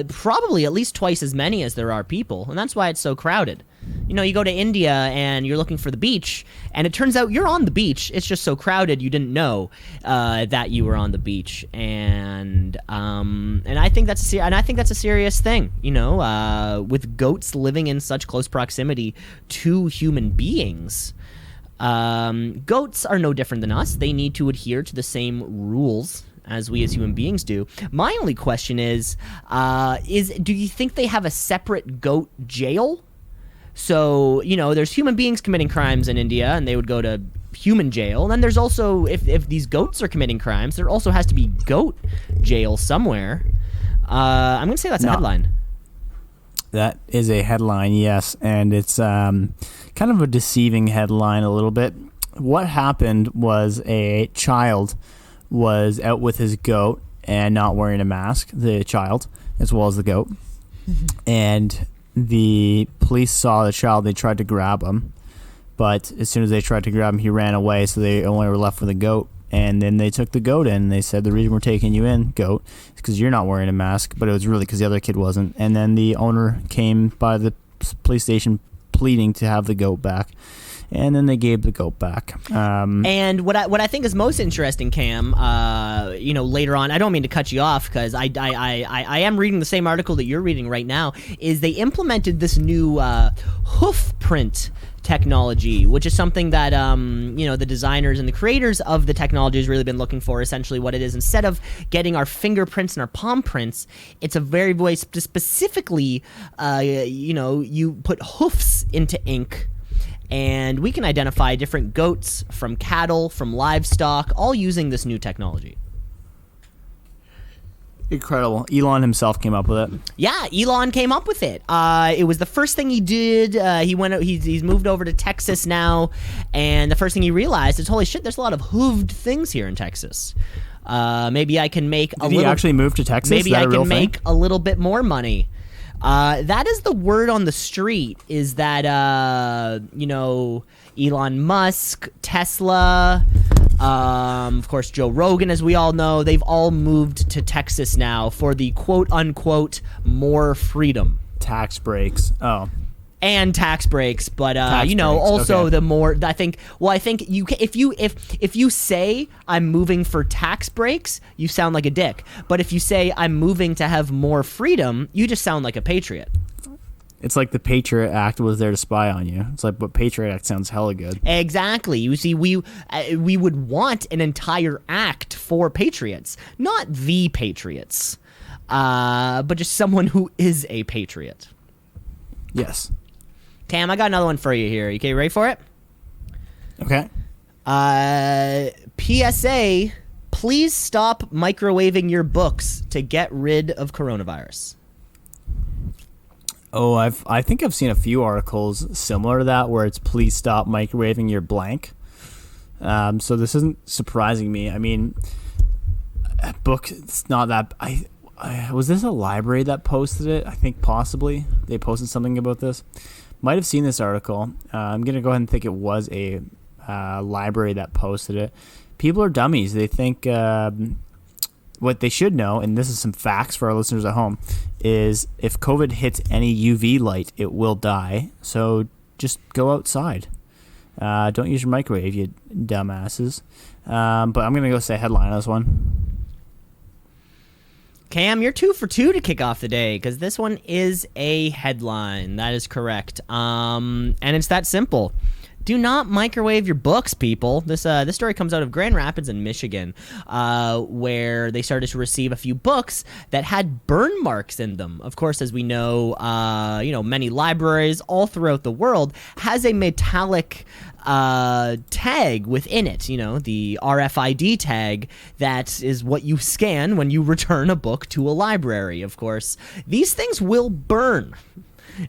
Probably at least twice as many as there are people, and that's why it's so crowded. You know, you go to India and you're looking for the beach, and it turns out you're on the beach. It's just so crowded you didn't know that you were on the beach, and I think that's a serious thing. You know, with goats living in such close proximity to human beings. Goats are no different than us. They need to adhere to the same rules as we as human beings do. My only question is do you think they have a separate goat jail? So, you know, there's human beings committing crimes in India, and they would go to human jail. And then there's also, if these goats are committing crimes, there also has to be goat jail somewhere. I'm going to say that's a headline. That is a headline, yes. And it's kind of a deceiving headline a little bit. What happened was a child was out with his goat and not wearing a mask, the child, as well as the goat. And the police saw the child. They tried to grab him, but as soon as they tried to grab him, he ran away, so they only were left with a goat. And then they took the goat in, and they said, the reason we're taking you in, goat, is because you're not wearing a mask, but it was really because the other kid wasn't. And then the owner came by the police station pleading to have the goat back. And then they gave the goat back. And what I think is most interesting, Cam, you know, later on, I don't mean to cut you off because I am reading the same article that you're reading right now, is they implemented this new hoof print technology, which is something that you know, the designers and the creators of the technology has really been looking for. Essentially what it is, instead of getting our fingerprints and our palm prints, it's a very specifically you know, you put hoofs into ink, and we can identify different goats from cattle, from livestock, all using this new technology. Incredible. Elon himself came up with it. Yeah, Elon came up with it. It was the first thing he did. He's moved over to Texas now, and the first thing he realized is, holy shit, there's a lot of hooved things here in Texas. Maybe I can make Did he actually move to Texas? Maybe I can make make a little bit more money. That is the word on the street, is that, you know, Elon Musk, Tesla, of course, Joe Rogan, as we all know, they've all moved to Texas now for the quote-unquote more freedom. Tax breaks. Oh. And tax breaks, but Tax you know, breaks, also okay. the more I think you can, if you say I'm moving for tax breaks, you sound like a dick. But if you say I'm moving to have more freedom, you just sound like a patriot. It's like the Patriot Act was there to spy on you. It's like, but Patriot Act sounds hella good. Exactly. You see, we would want an entire act for patriots, not the patriots, but just someone who is a patriot. Yes. Tam, I got another one for you here. You okay, ready for it? Okay. PSA, please stop microwaving your books to get rid of coronavirus. Oh, I think I've seen a few articles similar to that where it's please stop microwaving your blank. So this isn't surprising me. I mean, a book, it's not that... was this a library that posted it? I think possibly. They posted something about this. Might have seen this article. I'm going to go ahead and think it was a library that posted it. People are dummies. They think... what they should know, and this is some facts for our listeners at home, is if COVID hits any UV light, it will die. So just go outside. Don't use your microwave, you dumbasses. But I'm going to go say headline on this one. Cam, you're 2 for 2 to kick off the day because this one is a headline. That is correct. And it's that simple. Do not microwave your books, people. This story comes out of Grand Rapids in Michigan, where they started to receive a few books that had burn marks in them. Of course, as we know, many libraries all throughout the world has a metallic tag within it. The RFID tag that is what you scan when you return a book to a library. Of course, these things will burn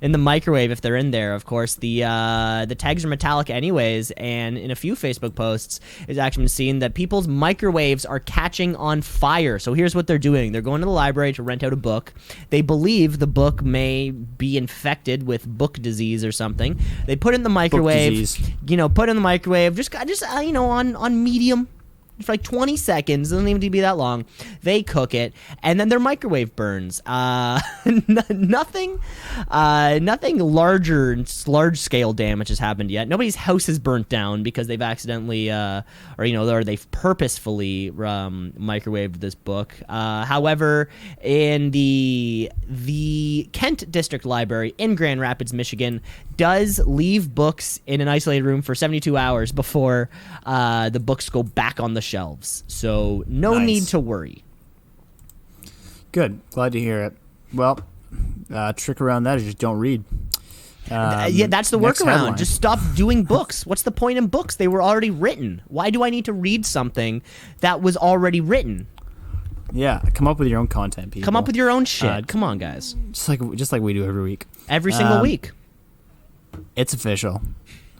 in the microwave if they're in there. Of course, the tags are metallic anyways, and in a few Facebook posts it's actually been seen that people's microwaves are catching on fire. So here's what they're doing. They're going to the library to rent out a book. They believe the book may be infected with book disease or something. They put it in the microwave, put it in the microwave, just on medium for like 20 seconds. Doesn't even need to be that long. They cook it, and then their microwave burns. Nothing large-scale damage has happened yet. Nobody's house is burnt down because they've accidentally, or they've purposefully microwaved this book. However, in the Kent District Library in Grand Rapids, Michigan, does leave books in an isolated room for 72 hours before the books go back on the shelves. So no need to worry. Good. Glad to hear it. Well, trick around that is just don't read. That's the workaround. Just stop doing books. What's the point in books? They were already written. Why do I need to read something that was already written? Yeah, come up with your own content, people. Come up with your own shit. Come on, guys. Just like we do every week. Every single week. It's official.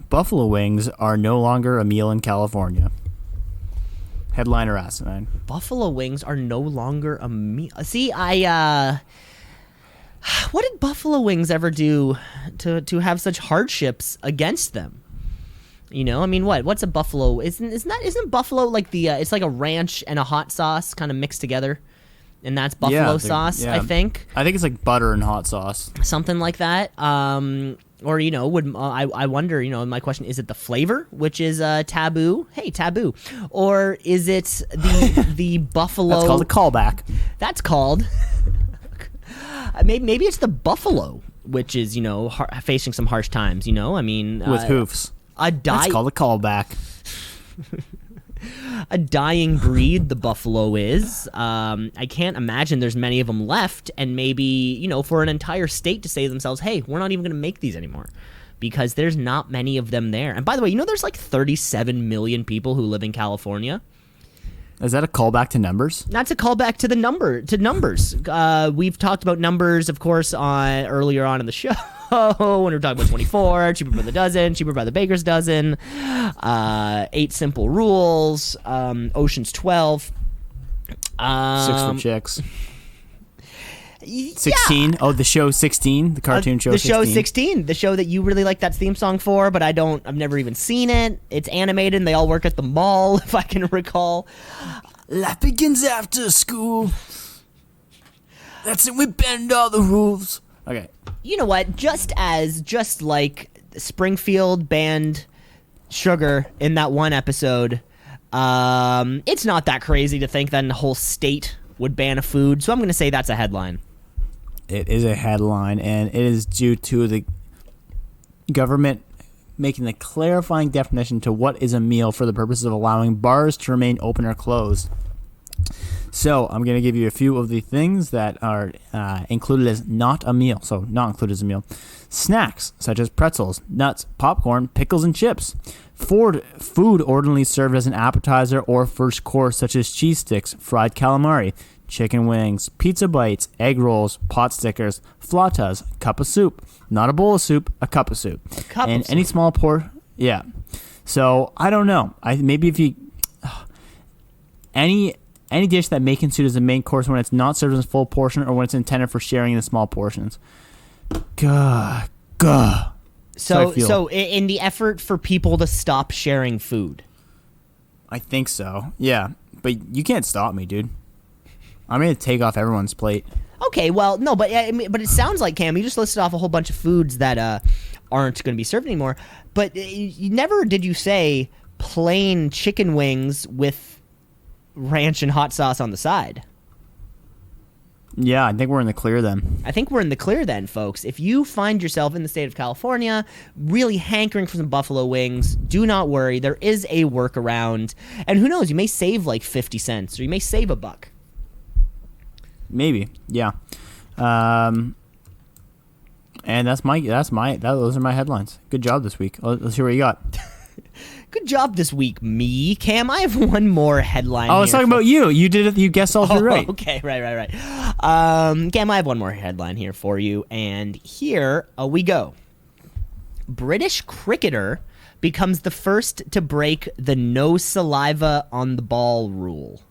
Buffalo wings are no longer a meal in California. Headline or asinine? Buffalo wings are no longer a meal. See, what did Buffalo wings ever do to have such hardships against them? What's a buffalo? Isn't buffalo like it's like a ranch and a hot sauce kind of mixed together? And that's buffalo sauce, I think. I think it's like butter and hot sauce. Something like that. Or, I wonder, my question, is it the flavor, which is taboo? Hey, taboo. Or is it the buffalo? That's called a callback. That's called. Maybe it's the buffalo, which is, facing some harsh times, with hoofs. That's called a callback. A dying breed, the buffalo is. I can't imagine there's many of them left, and maybe, for an entire state to say to themselves, hey, we're not even going to make these anymore because there's not many of them there. And by the way, there's like 37 million people who live in California. Is that a callback to numbers? That's a callback to numbers. We've talked about numbers, of course, earlier on in the show. When we were talking about 24, cheaper by the dozen, cheaper by the baker's dozen, 8 simple rules, Ocean's 12. 6 for chicks. 16? Yeah. Oh, the show 16? The cartoon show 16? The show 16. The show that you really like that theme song for, but I've never even seen it. It's animated and they all work at the mall, if I can recall. Life begins after school. That's when we bend all the rules. Okay. You know what? Just like Springfield banned sugar in that one episode, it's not that crazy to think that a whole state would ban a food. So I'm going to say that's a headline. It is a headline, and it is due to the government making the clarifying definition to what is a meal for the purposes of allowing bars to remain open or closed. So I'm going to give you a few of the things that are included as not a meal. So not included as a meal. Snacks, such as pretzels, nuts, popcorn, pickles, and chips. Food ordinarily served as an appetizer or first course, such as cheese sticks, fried calamari, chicken wings, pizza bites, egg rolls, pot stickers, flautas, cup of soup. Not a bowl of soup, a cup of soup. Any small portion. Yeah. So I don't know. Maybe if you any dish that may consume as a main course when it's not served as a full portion or when it's intended for sharing in small portions. Gah. So in the effort for people to stop sharing food. I think so. Yeah, but you can't stop me, dude. I'm gonna take off everyone's plate. Okay, well, no, but it sounds like, Cam, you just listed off a whole bunch of foods that aren't going to be served anymore. But you never did you say plain chicken wings with ranch and hot sauce on the side. Yeah, I think we're in the clear then. I think we're in the clear then, folks. If you find yourself in the state of California really hankering for some buffalo wings, do not worry. There is a workaround. And who knows, you may save like 50 cents or you may save $1. Maybe, yeah. And those are my headlines. Good job this week. Let's hear what you got. Good job this week, me. Cam, I have one more headline. I was talking about you. You did it. You guessed all three right. Okay, right. Cam, I have one more headline here for you, and here we go. British cricketer becomes the first to break the no saliva on the ball rule.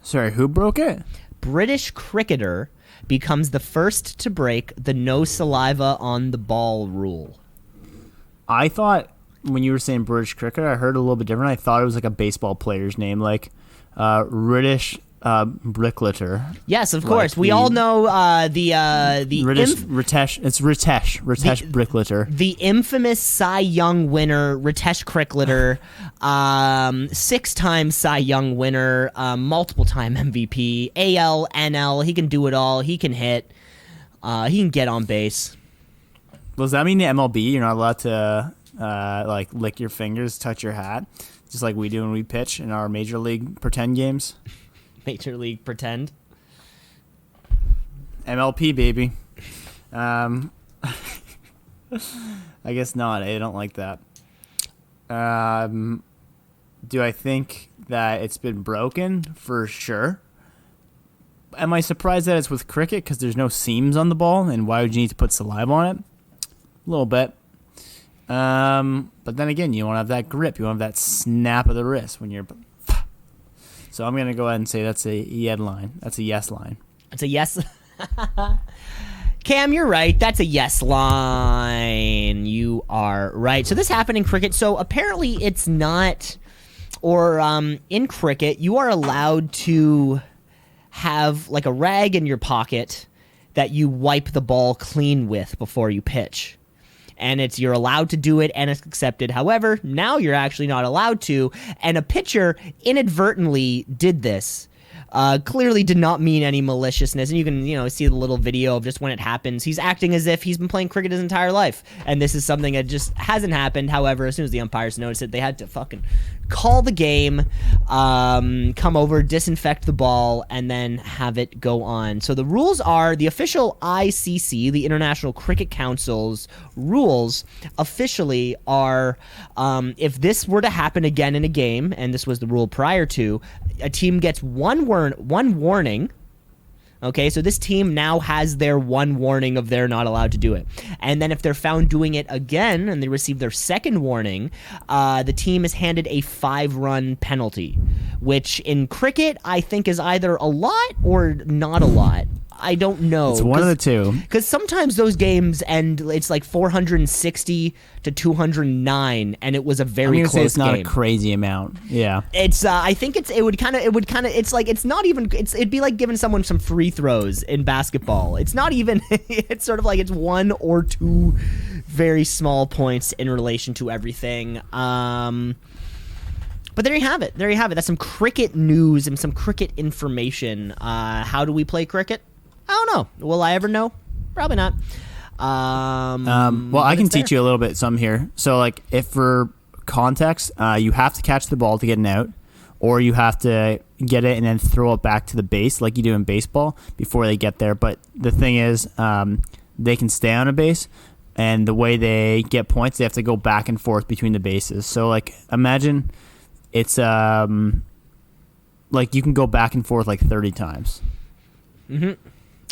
Sorry, who broke it? British cricketer becomes the first to break the no saliva on the ball rule. I thought when you were saying British cricketer, I heard a little bit different. I thought it was like a baseball player's name, like British Brickletter. Yes, of course. We all know the Ritesh. It's Ritesh Brickletter. The infamous Cy Young winner, Ritesh Crickletter, 6-time Cy Young winner, multiple-time MVP, AL, NL. He can do it all. He can hit. He can get on base. Does that mean the MLB you're not allowed to like lick your fingers, touch your hat, just like we do when we pitch in our Major League pretend games? Major League pretend. MLP, baby. I guess not. I don't like that. Do I think that it's been broken? For sure. Am I surprised that it's with cricket because there's no seams on the ball, and why would you need to put saliva on it? A little bit. But then again, you want to have that grip. You want to have that snap of the wrist when you're... So I'm going to go ahead and say that's a YED line. That's a yes line. It's a yes. Cam, you're right. That's a yes line. You are right. So this happened in cricket. So apparently it's not... Or in cricket, you are allowed to have like a rag in your pocket that you wipe the ball clean with before you pitch. And you're allowed to do it, and it's accepted. However, now you're actually not allowed to, and a pitcher inadvertently did this. Clearly did not mean any maliciousness, and you can see the little video of just when it happens. He's acting as if he's been playing cricket his entire life, and this is something that just hasn't happened. However, as soon as the umpires noticed it, they had to fucking call the game, come over, disinfect the ball, and then have it go on. So the rules are the official ICC, the International Cricket Council's rules officially are, if this were to happen again in a game, and this was the rule prior to, a team gets one warning. Okay, so this team now has their one warning of they're not allowed to do it. And then if they're found doing it again and they receive their second warning, the team is handed a 5-run penalty, which in cricket I think is either a lot or not a lot. I don't know. It's one of the two. Because sometimes those games end, it's like 460 to 209, and it was a very close game. It's not a crazy amount. Yeah. It's. I think it's. It would kind of. It's like it's not even. It'd be like giving someone some free throws in basketball. It's not even. It's sort of like it's 1 or 2 very small points in relation to everything. But there you have it. That's some cricket news and some cricket information. How do we play cricket? I don't know. Will I ever know? Probably not. Well, I can teach you a little bit some here. So, like, if for context, you have to catch the ball to get an out, or you have to get it and then throw it back to the base like you do in baseball before they get there. But the thing is, they can stay on a base, and the way they get points, they have to go back and forth between the bases. So, like, imagine it's like you can go back and forth like 30 times. Mm-hmm.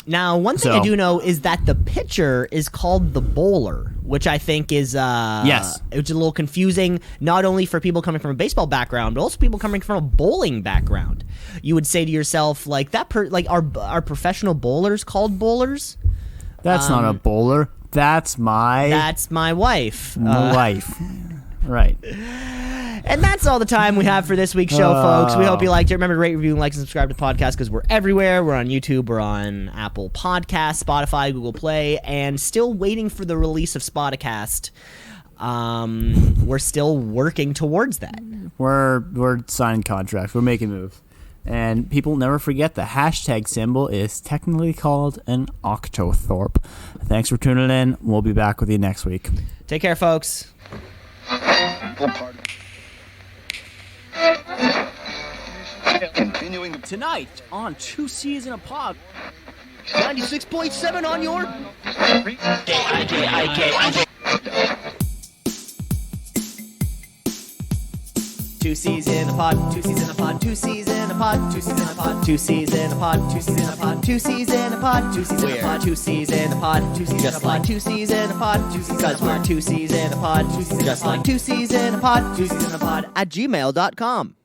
Now, one thing I do know is that the pitcher is called the bowler, which I think is it's a little confusing, not only for people coming from a baseball background, but also people coming from a bowling background. You would say to yourself, like, are professional bowlers called bowlers? That's not a bowler. That's my wife. Wife. Right. And that's all the time we have for this week's show, folks. We hope you liked it. Remember to rate, review, and like, and subscribe to the podcast because we're everywhere. We're on YouTube. We're on Apple Podcasts, Spotify, Google Play, and still waiting for the release of Spoticast. We're still working towards that. We're signing contracts. We're making moves. And people never forget the hashtag symbol is technically called an octothorpe. Thanks for tuning in. We'll be back with you next week. Take care, folks. Continuing tonight on Two C's in a Pod. 96.7 on your. Two C's in a pod, two C's in a pod, two C's in a pod, two C's in a pod, two C's in a pod, two C's in a pod, two C's in a pod, two C's in a pod, two C's in a pod, two C's in a pod, two C's in a pod, two C's because we're two C's in a pod, just like two C's in a pod, two C's in a pod at gmail.com.